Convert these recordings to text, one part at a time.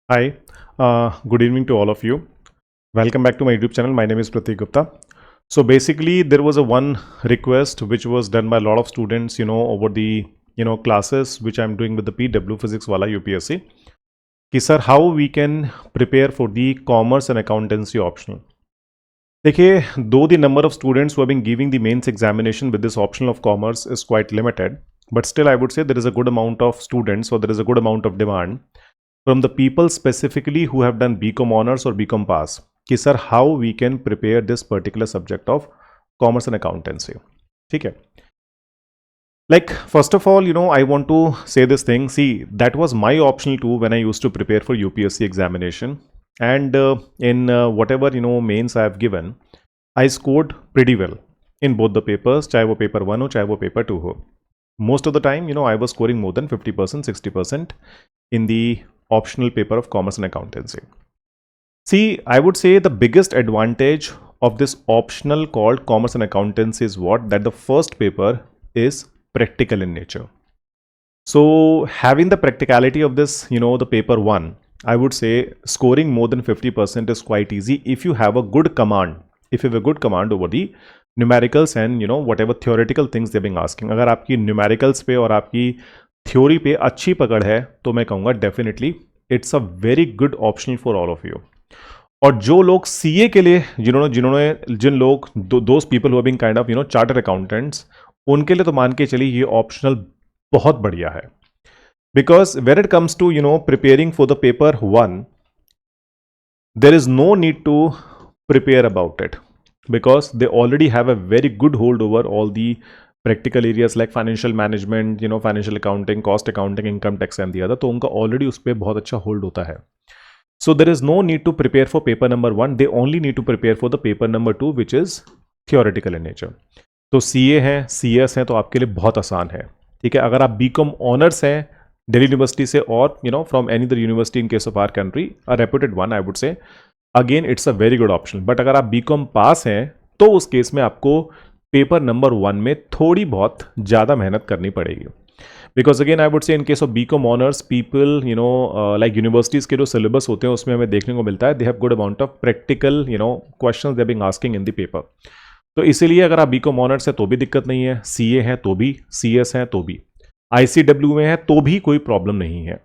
Hi, good evening to all of you. Welcome back to my YouTube channel. My name is Pratik Gupta. So basically, there was a one request which was done by a lot of students, over the classes which I'm doing with the PW Physics wala UPSC. कि sir, how we can prepare for the commerce and accountancy optional. देखिए, though the number of students who have been giving the mains examination with this optional of commerce is quite limited, but still I would say there is a good amount of students, or there is a good amount of demand from the people specifically who have done BCom honors or BCom pass कि sir how we can prepare this particular subject of commerce and accountancy. ठीक है, like first of all, I want to say this thing. See, that was my optional too when I used to prepare for UPSC examination, and in whatever mains I have given, I scored pretty well in both the papers, चाहे वो paper 1 हो चाहे वो paper 2 हो. Most of the time, I was scoring more than 50%, 60% in the optional paper of commerce and accountancy. See, I would say the biggest advantage of this optional called commerce and accountancy is what? That the first paper is practical in nature. So having the practicality of this, the paper 1, I would say scoring more than 50% is quite easy if you have a good command. If you have a good command over the numericals and whatever theoretical things they've been asking. अगर आपकी numericals पे और आपकी theory पे अच्छी पकड़ है तो मैं कहूँगा definitely it's a very good option for all of you. और जो लोग सीए के लिए जिन लोग those people who being kind of chartered accountants, उनके लिए तो मान के चलिए ये ऑप्शनल बहुत बढ़िया है. Because when it comes to preparing for the paper 1, there is no need to prepare about it because they already have a very good hold over all the practical areas like financial management, financial accounting, cost accounting, income tax and the other. तो उनका already उस पर बहुत अच्छा hold होता है. So there is no need to prepare for paper number 1. They only need to prepare for the paper number 2, which is theoretical in nature. तो CA हैं, CS हैं, तो आपके लिए बहुत आसान है. ठीक है, अगर आप BCom ऑनर्स हैं दिल्ली यूनिवर्सिटी से और from any other university in case of our country, a reputed one, I would से, again it's a very good option. But अगर आप बीकॉम पास हैं तो उस केस में आपको पेपर नंबर 1 में थोड़ी बहुत ज़्यादा मेहनत करनी पड़ेगी. Because again I would say in case of BCom honours people like universities के जो सिलेबस होते हैं उसमें हमें देखने को मिलता है they have good amount of practical question they being asking in the paper. तो इसीलिए अगर आप बीकॉम ऑनर्स है तो भी दिक्कत नहीं है, सीए है तो भी, सीएस है तो भी, आईसीडब्ल्यू में है तो भी कोई प्रॉब्लम नहीं है.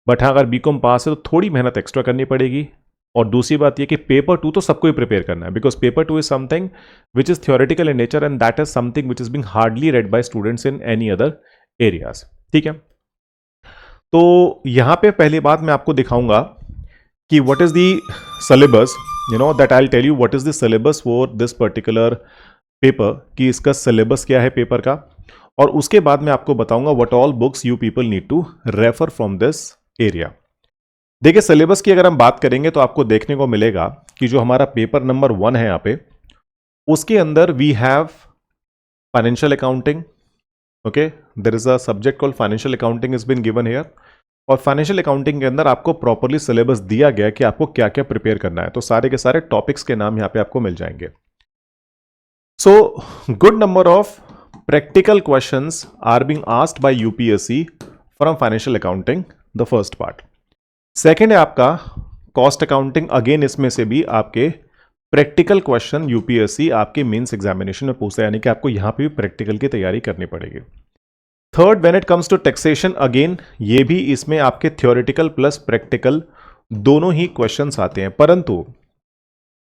बट हाँ, अगर बीकॉम पास है तो थोड़ी मेहनत एक्स्ट्रा करनी पड़ेगी. और दूसरी बात यह कि पेपर 2 तो सबको ही प्रिपेयर करना है because paper 2 is something which is theoretical in nature and that is something which is being hardly read by students in any other areas. ठीक है, तो यहां पे पहली बात मैं आपको दिखाऊंगा कि what is the syllabus, that I will tell you what is the syllabus for this particular paper, कि इसका सिलेबस क्या है पेपर का. और उसके बाद मैं आपको बताऊंगा what all books you people need to refer from this area. देखिए, सिलेबस की अगर हम बात करेंगे तो आपको देखने को मिलेगा कि जो हमारा पेपर नंबर 1 है यहाँ पे, उसके अंदर we have financial accounting. Okay, there is a subject called financial accounting is been given here. और फाइनेंशियल अकाउंटिंग के अंदर आपको प्रॉपरली सिलेबस दिया गया कि आपको क्या क्या प्रिपेयर करना है. तो सारे के सारे टॉपिक्स के नाम यहाँ पे आपको मिल जाएंगे. So good number of practical questions are being asked by UPSC from financial accounting, the first part. Second है आपका कॉस्ट अकाउंटिंग. अगेन इसमें से भी आपके प्रैक्टिकल क्वेश्चन यूपीएससी आपके मेंस एग्जामिनेशन में पूछता है, यानी कि आपको यहां पे भी प्रैक्टिकल की तैयारी करनी पड़ेगी. Third, when it comes to taxation, again ये भी इसमें आपके थ्योरेटिकल प्लस प्रैक्टिकल दोनों ही क्वेश्चंस आते हैं. परंतु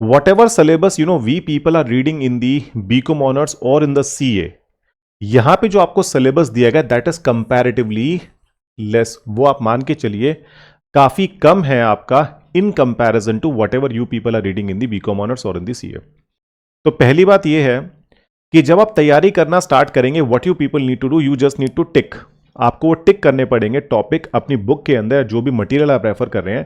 whatever syllabus we people are reading in the BCom honours और इन द सीए, यहां पे जो आपको सिलेबस दिया गया दैट इज कंपैरेटिवली लेस. वो आप मान के चलिए काफी कम है आपका in comparison to whatever you people are reading in the BCom honours और इन दी सीए. तो पहली बात यह है कि जब आप तैयारी करना स्टार्ट करेंगे, what you people need to do, you just need to tick. आपको वो टिक करने पड़ेंगे टॉपिक अपनी बुक के अंदर, जो भी मटेरियल आप रेफर कर रहे हैं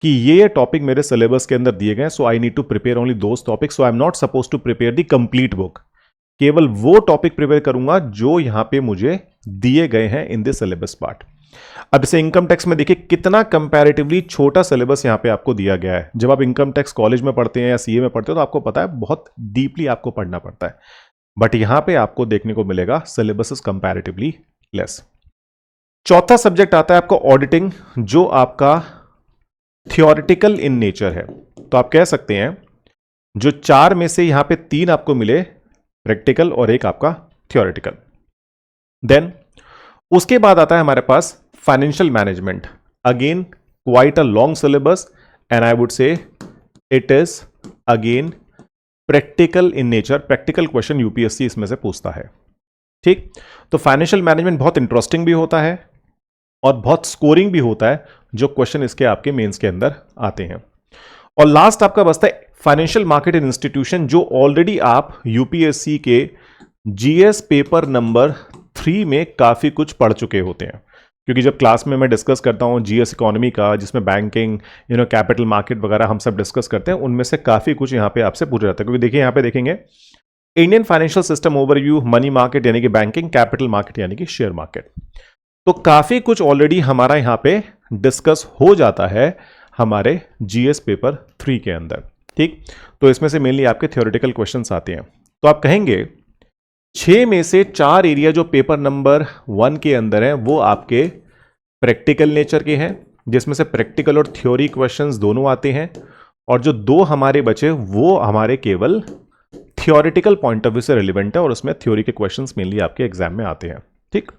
कि ये टॉपिक मेरे सिलेबस के अंदर दिए गए, so I need to prepare only those topics. So I am not suppose to prepare the complete book. केवल वो टॉपिक प्रिपेयर करूंगा जो यहां पे मुझे दिए गए हैं इन द सिलेबस पार्ट. अब इसे इनकम टैक्स में देखिए कितना कंपैरेटिवली छोटा सिलेबस यहां पे आपको दिया गया है. जब आप इनकम टैक्स कॉलेज में पढ़ते हैं या सीए में पढ़ते हो तो आपको पता है बहुत डीपली आपको पढ़ना पड़ता है. बट यहां पे आपको देखने को मिलेगा सिलेबस इज कंपैरेटिवली लेस. चौथा सब्जेक्ट आता है आपको ऑडिटिंग, जो आपका थियोरिटिकल इन नेचर है। तो आप कह सकते हैं जो 4 में से यहां पे 3 आपको मिले प्रैक्टिकल और एक आपका थियोरिटिकल। देन उसके बाद आता है हमारे पास financial management. Again quite a long syllabus and I would say it is again practical in nature. Practical question UPSC इसमें से पूछता है। ठीक, तो फाइनेंशियल मैनेजमेंट बहुत इंटरेस्टिंग भी होता है और बहुत स्कोरिंग भी होता है, जो क्वेश्चन इसके आपके मेंस के अंदर आते हैं। और लास्ट आपका बचता है फाइनेंशियल मार्केट एंड इंस्टीट्यूशन, जो ऑलरेडी आप यूपीएससी के जीएस पेपर नंबर 3 में काफी कुछ पढ़ चुके होते हैं, क्योंकि जब क्लास में मैं डिस्कस करता हूं जीएस इकोनॉमी का, जिसमें बैंकिंग कैपिटल मार्केट वगैरह हम सब डिस्कस करते हैं, उनमें से काफी कुछ यहां पे आपसे पूछा जाता है। क्योंकि देखिए यहां पे देखेंगे Indian financial system overview, money market यानी कि बैंकिंग, कैपिटल मार्केट यानी कि शेयर मार्केट, तो काफी कुछ ऑलरेडी हमारा यहां पे डिस्कस हो जाता है हमारे जीएस पेपर 3 के अंदर। ठीक, तो इसमें से मेनली आपके थ्योरेटिकल क्वेश्चंस आते हैं। तो आप कहेंगे 6 में से 4 एरिया जो पेपर नंबर 1 के अंदर है वो आपके प्रैक्टिकल नेचर के हैं, जिसमें से प्रैक्टिकल और थ्योरी क्वेश्चंस दोनों आते हैं, और जो 2 हमारे बचे वो हमारे केवल थ्योरेटिकल पॉइंट ऑफ व्यू से रिलेवेंट है, और उसमें थ्योरी के क्वेश्चंस मेनली आपके एग्जाम में आते हैं। ठीक,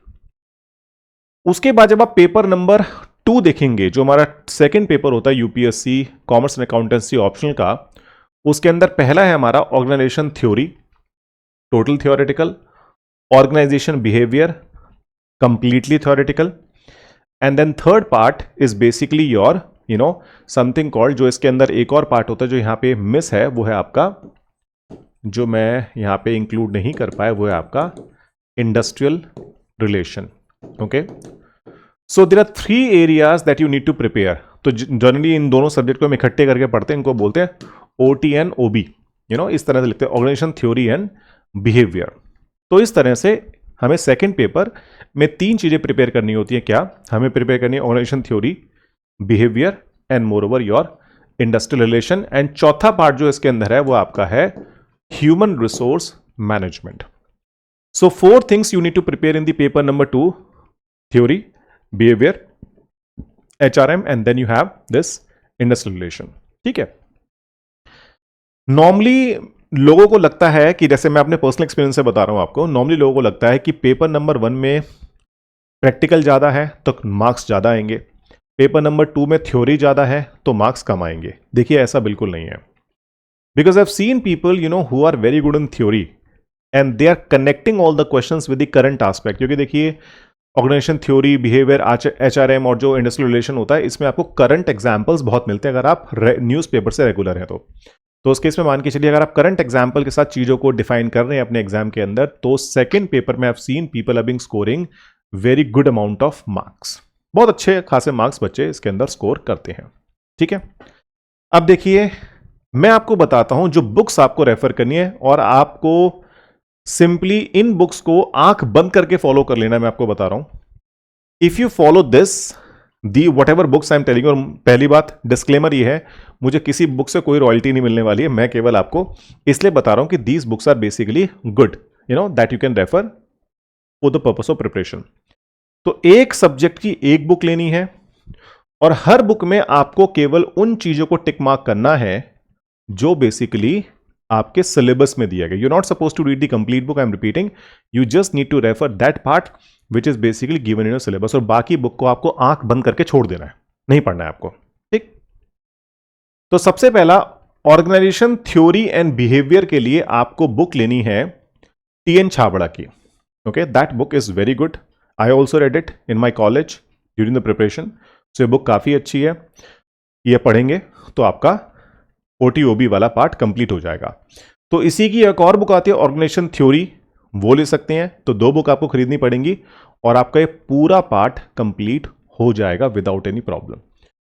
उसके बाद जब आप पेपर नंबर 2 देखेंगे, जो हमारा सेकंड पेपर होता है UPSC commerce and accountancy optional का, उसके अंदर पहला है हमारा organisation theory, total theoretical, organisation behaviour, completely theoretical, and then third part is basically your something called, जो इसके अंदर एक और पार्ट होता है जो यहां पे मिस है, वो है आपका, जो मैं यहां पे इंक्लूड नहीं कर पाया, वो है आपका industrial relation. Okay, so there are 3 areas that you need to prepare. तो जनरली इन दोनों सब्जेक्ट को हम इकट्ठे करके पढ़ते हैं, इनको बोलते हैं ओटी एंड ओबी, इस तरह से लिखते हैं, ऑर्गेनाइजेशन थ्योरी एंड बिहेवियर। तो इस तरह से हमें सेकंड पेपर में 3 चीजें प्रिपेयर करनी होती है। क्या हमें प्रिपेयर करनी है? Organisation theory, behaviour and moreover your industrial relation, and चौथा पार्ट जो इसके अंदर है वो आपका है human resource management. So 4 things you need to prepare in the paper number 2, theory, behaviour, HRM, and then you have this industrial relation. ठीक है, नॉर्मली लोगों को लगता है कि, जैसे मैं अपने पर्सनल एक्सपीरियंस से बता रहा हूं आपको, नॉर्मली लोगों को लगता है कि पेपर नंबर 1 में प्रैक्टिकल ज्यादा है तो मार्क्स ज्यादा आएंगे, पेपर नंबर 2 में थ्योरी ज्यादा है तो मार्क्स कम आएंगे। देखिए ऐसा बिल्कुल नहीं है, because I have seen people who are very good in theory and they are connecting all the questions with the current aspect. क्योंकि देखिए ऑर्गेनाइजेशन थ्योरी, बिहेवियर, HRM और जो इंडस्ट्रियल रिलेशन होता है, इसमें आपको करंट एग्जाम्पल्स बहुत मिलते हैं अगर आप न्यूज पेपर से रेगुलर हैं तो उस केस में मान के चलिए अगर आप करंट एग्जाम्पल के साथ चीजों को डिफाइन कर रहे हैं अपने एग्जाम के अंदर, तो सेकंड पेपर में I have seen people are being scoring very good amount of marks. बहुत अच्छे खासे मार्क्स बच्चे इसके अंदर स्कोर करते हैं। ठीक है, अब देखिए मैं आपको बताता हूं जो बुक्स आपको रेफर करनी है, और आपको सिंपली इन बुक्स को आंख बंद करके फॉलो कर लेना। मैं आपको बता रहा हूं, if you follow this the what ever books I am telling you, और पहली बात डिस्क्लेमर ये है, मुझे किसी बुक से कोई रॉयल्टी नहीं मिलने वाली है, मैं केवल आपको इसलिए बता रहा हूं कि these books are basically good, that you can refer for the purpose of preparation. तो एक सब्जेक्ट की एक बुक लेनी है, और हर बुक में आपको केवल उन चीजों को टिक मार्क करना है जो बेसिकली आपके सिलेबस में दिया गया। You not suppose to read the complete book, I am repeating, you just need to refer that part which is basically given in your syllabus, और बाकी बुक को आपको आंख बंद करके छोड़ देना है, नहीं पढ़ना है आपको। ठीक, तो सबसे पहला ऑर्गेनाइजेशन थ्योरी एंड बिहेवियर के लिए आपको बुक लेनी है TN छाबड़ा की। Okay, that book is very good, I also read it in my college during the preparation. So ये बुक काफी अच्छी है, ये पढ़ेंगे तो आपका OTOB वाला पार्ट कंप्लीट हो जाएगा। तो इसी की एक और बुक आती है ऑर्गेनाइजेशन थ्योरी, वो ले सकते हैं। तो 2 बुक आपको खरीदनी पड़ेंगी और आपका ये पूरा पार्ट कंप्लीट हो जाएगा विदाउट एनी प्रॉब्लम।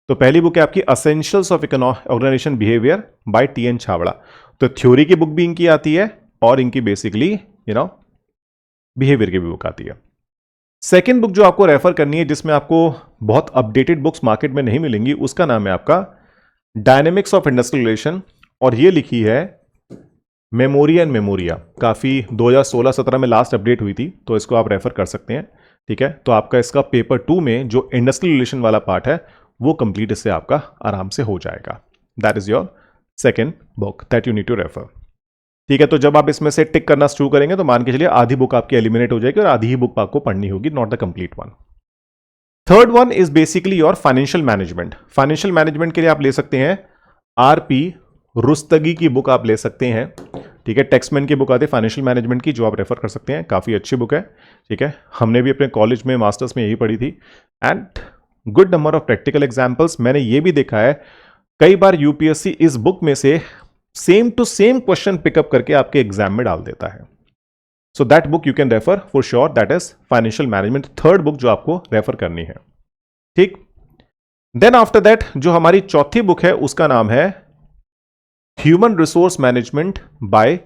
तो पहली बुक है आपकी essentials of organisation behaviour by TN Chhabra. तो थ्योरी की बुक भी इनकी आती है और इनकी बेसिकली बिहेवियर की भी बुक आती है। सेकेंड बुक जो आपको रेफर करनी है, जिसमें आपको बहुत अपडेटेड बुक्स मार्केट में नहीं मिलेंगी, उसका नाम है आपका डायनेमिक्स ऑफ इंडस्ट्रियल रिलेशन, और ये लिखी है मेमोरिया एंड मेमोरिया। काफ़ी 2016-17 में लास्ट अपडेट हुई थी, तो इसको आप रेफर कर सकते हैं। ठीक है, तो आपका इसका पेपर 2 में जो इंडस्ट्रियल रिलेशन वाला पार्ट है वो कंप्लीट इससे आपका आराम से हो जाएगा। That is your second book that you need to refer. ठीक है, तो जब आप इसमें से टिक करना शुरू करेंगे तो मान के चलिए आधी बुक आपकी एलिमिनेट हो जाएगी और आधी ही बुक आपको पढ़नी होगी, not the complete one. Third one is basically your financial management. Financial management के लिए आप ले सकते हैं आरपी रुस्तगी की बुक आप ले सकते हैं। ठीक है, टेक्समैन की बुक आती है फाइनेंशियल मैनेजमेंट की, जो आप रेफर कर सकते हैं, काफ़ी अच्छी बुक है। ठीक है, हमने भी अपने कॉलेज में मास्टर्स में यही पढ़ी थी and good number of practical examples. मैंने ये भी देखा है कई बार यूपीएससी इस बुक में से same to same question pick up करके आपके एग्जाम में डाल देता है। So that book you can refer for sure, that is financial management, third book जो आपको रेफर करनी है। ठीक, देन आफ्टर दैट जो हमारी चौथी बुक है उसका नाम है human resource management by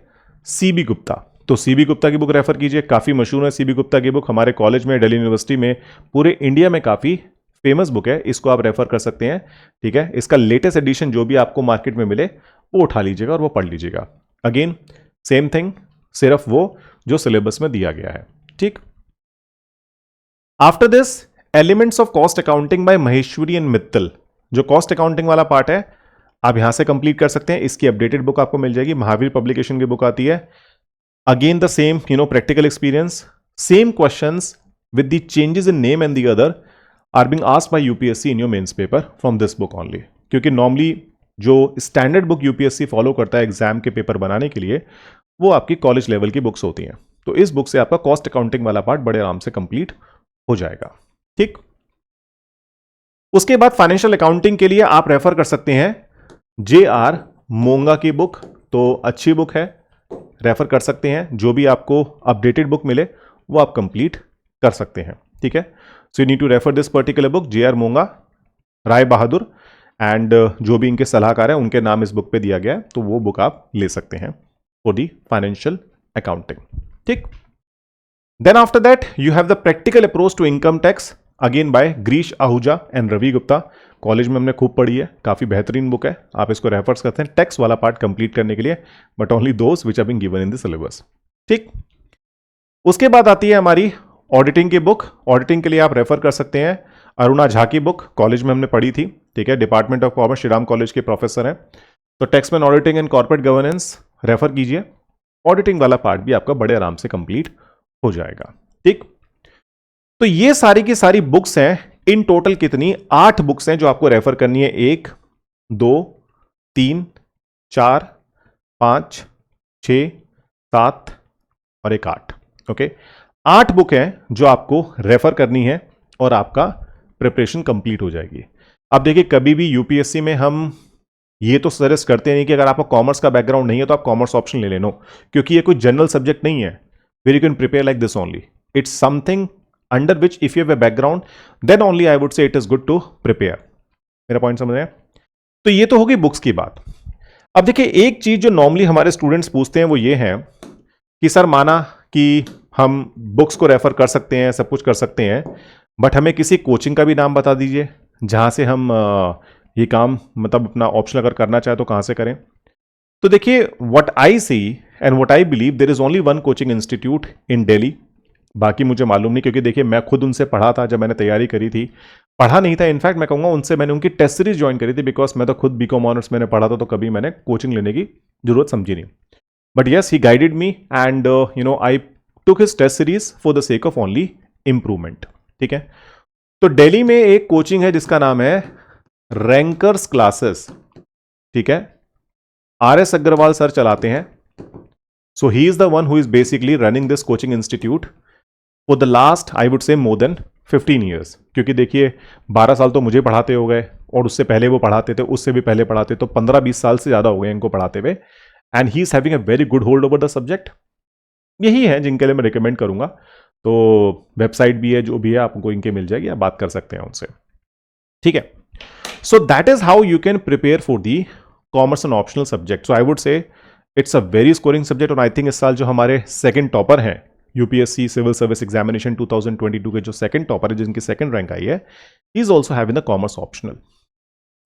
CB Gupta. तो सीबी गुप्ता की बुक रेफर कीजिए, काफी मशहूर है सीबी गुप्ता की बुक, हमारे कॉलेज में, दिल्ली यूनिवर्सिटी में, पूरे इंडिया में काफी फेमस बुक है, इसको आप रेफर कर सकते हैं। ठीक है, इसका लेटेस्ट एडिशन जो भी आपको मार्केट में मिले वो उठा लीजिएगा और वो पढ़ लीजिएगा। अगेन सेम थिंग, सिर्फ वो जो सिलेबस में दिया गया है। ठीक, after this elements of cost accounting by Maheshwari and Mittal, जो कॉस्ट अकाउंटिंग वाला पार्ट है आप यहां से कंप्लीट कर सकते हैं। इसकी अपडेटेड बुक आपको मिल जाएगी, महावीर पब्लिकेशन की बुक आती है। Again the same practical experience, same questions with the changes in name and the other are being asked by UPSC in your mains paper from this book only. क्योंकि normally जो standard book UPSC follow करता है exam के paper बनाने के लिए, वो आपकी कॉलेज लेवल की बुक्स होती हैं। तो इस बुक से आपका कॉस्ट अकाउंटिंग वाला पार्ट बड़े आराम से कंप्लीट हो जाएगा। ठीक, उसके बाद फाइनेंशियल अकाउंटिंग के लिए आप रेफर कर सकते हैं JR मोंगा की बुक, तो अच्छी बुक है, रेफर कर सकते हैं। जो भी आपको अपडेटेड बुक मिले वो आप कंप्लीट कर सकते हैं। ठीक है, so you need to refer this particular book, JR Monga, Rai Bahadur and जो भी इनके सलाहकार हैं उनके नाम इस बुक पे दिया गया है, तो वो बुक आप ले सकते हैं फॉर दी फाइनेंशियल अकाउंटिंग। ठीक, then after that you have the practical approach to income tax, again by Girish Ahuja and Ravi Gupta. College में हमने खूब पढ़ी है, काफी बेहतरीन बुक है, आप इसको रेफर करते हैं टैक्स वाला पार्ट कंप्लीट करने के लिए, but only those which have been given in the syllabus. ठीक, उसके बाद आती है हमारी ऑडिटिंग की बुक। ऑडिटिंग के लिए आप रेफर कर सकते हैं अरुणा झा की बुक, कॉलेज में हमने पढ़ी थी। ठीक है, department of commerce, Shriram college के प्रोफेसर हैं। तो Taxmann auditing and corporate governance refer कीजिए, ऑडिटिंग वाला पार्ट भी आपका बड़े आराम से कंप्लीट हो जाएगा। ठीक, तो ये सारी की सारी बुक्स हैं, इन टोटल कितनी 8 बुक्स हैं जो आपको रेफर करनी है। 1 2 3 4 5 6 7 और एक 8। ओके, 8 बुक हैं जो आपको रेफर करनी है और आपका प्रिपरेशन कंप्लीट हो जाएगी। अब देखिए, कभी भी यूपीएससी में हम ये तो सजेस्ट करते नहीं कि अगर आपका कॉमर्स का बैकग्राउंड नहीं है तो आप कॉमर्स ऑप्शन ले लेना, क्योंकि ये कोई जनरल सब्जेक्ट नहीं है where you can prepare like this only. It's something under which if you have a background then only I would say it is good to prepare. मेरा पॉइंट समझ रहे हैं? तो ये तो होगी बुक्स की बात। अब देखिए, एक चीज जो नॉर्मली हमारे स्टूडेंट्स पूछते हैं वो ये है कि सर, माना कि हम बुक्स को रेफर कर सकते हैं, सब कुछ कर सकते हैं, बट हमें किसी कोचिंग का भी नाम बता दीजिए जहां से हम ये काम मतलब अपना ऑप्शन अगर करना चाहे तो कहां से करें। तो देखिए, what I see and what I believe, there is only one coaching institute in Delhi. बाकी मुझे मालूम नहीं, क्योंकि देखिए मैं खुद उनसे पढ़ा था जब मैंने तैयारी करी थी। पढ़ा नहीं था, इनफैक्ट मैं कहूँगा उनसे मैंने उनकी टेस्ट सीरीज ज्वाइन करी थी, बिकॉज मैं तो खुद बीकॉम ऑनर्स मैंने पढ़ा था, तो कभी मैंने कोचिंग लेने की जरूरत समझी नहीं। But yes, he guided me and I took his test series for the sake of only improvement. ठीक है, तो दिल्ली में एक कोचिंग है जिसका नाम है रैंकर्स क्लासेस। ठीक है, RS अग्रवाल सर चलाते हैं। So he is the one who is basically running this coaching institute for the last I would say more then 15 years. क्योंकि देखिए 12 साल तो मुझे पढ़ाते हो गए और उससे पहले वो पढ़ाते थे, उससे भी पहले पढ़ाते, तो 15-20 साल से ज्यादा हो गए इनको पढ़ाते हुए। And he is having a very good hold over the subject. यही है जिनके लिए मैं रिकमेंड करूंगा। तो वेबसाइट भी है, जो भी है आपको इनके मिल जाएगी, आप बात कर सकते हैं उनसे। ठीक है, so that is how you can prepare for the commerce and optional subject. So I would से it's a very scoring subject. और आई थिंक इस साल जो हमारे सेकंड टॉपर हैं यूपीएससी सिविल सर्विस एग्जामिनेशन 2022 के जो सेकंड टॉपर है, जिनकी सेकंड रैंक आई है, is also having the commerce optional.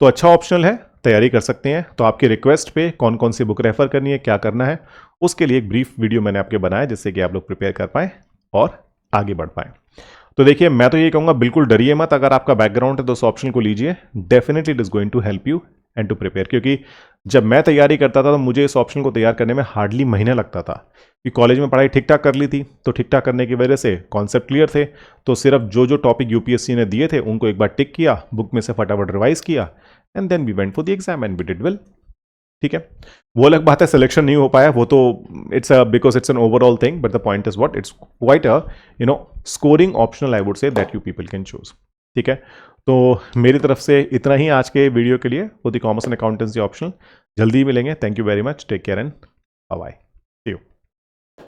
तो अच्छा ऑप्शनल है, तैयारी कर सकते हैं। तो आपकी रिक्वेस्ट पे कौन कौन सी बुक रेफर करनी है, क्या करना है, उसके लिए एक ब्रीफ वीडियो मैंने आपके बनाया जिससे कि आप लोग प्रिपेयर कर पाए और आगे बढ़ पाए। तो देखिए मैं तो ये कहूँगा बिल्कुल डरिए मत, अगर आपका बैकग्राउंड है तो उस ऑप्शन को लीजिए, definitely it is going to help you and to prepare. क्योंकि जब मैं तैयारी करता था तो मुझे इस ऑप्शन को तैयार करने में हार्डली महीने लगता था, कि कॉलेज में पढ़ाई ठीक ठाक कर ली थी, तो ठीक ठाक करने की वजह से कॉन्सेप्ट क्लियर थे, तो सिर्फ जो जो टॉपिक यूपीएससी ने दिए थे उनको एक बार टिक किया, बुक में से फटाफट रिवाइज किया, and then we went for the exam and we did well. ठीक है, वो अलग बात है सिलेक्शन नहीं हो पाया, वो तो it's because it's an overall thing, but the point is what, it's quite a scoring optional I would say that you people can choose. ठीक है, तो मेरी तरफ से इतना ही आज के वीडियो के लिए for the commerce and accountancy optional. जल्दी मिलेंगे, thank you very much, take care and bye bye, see you.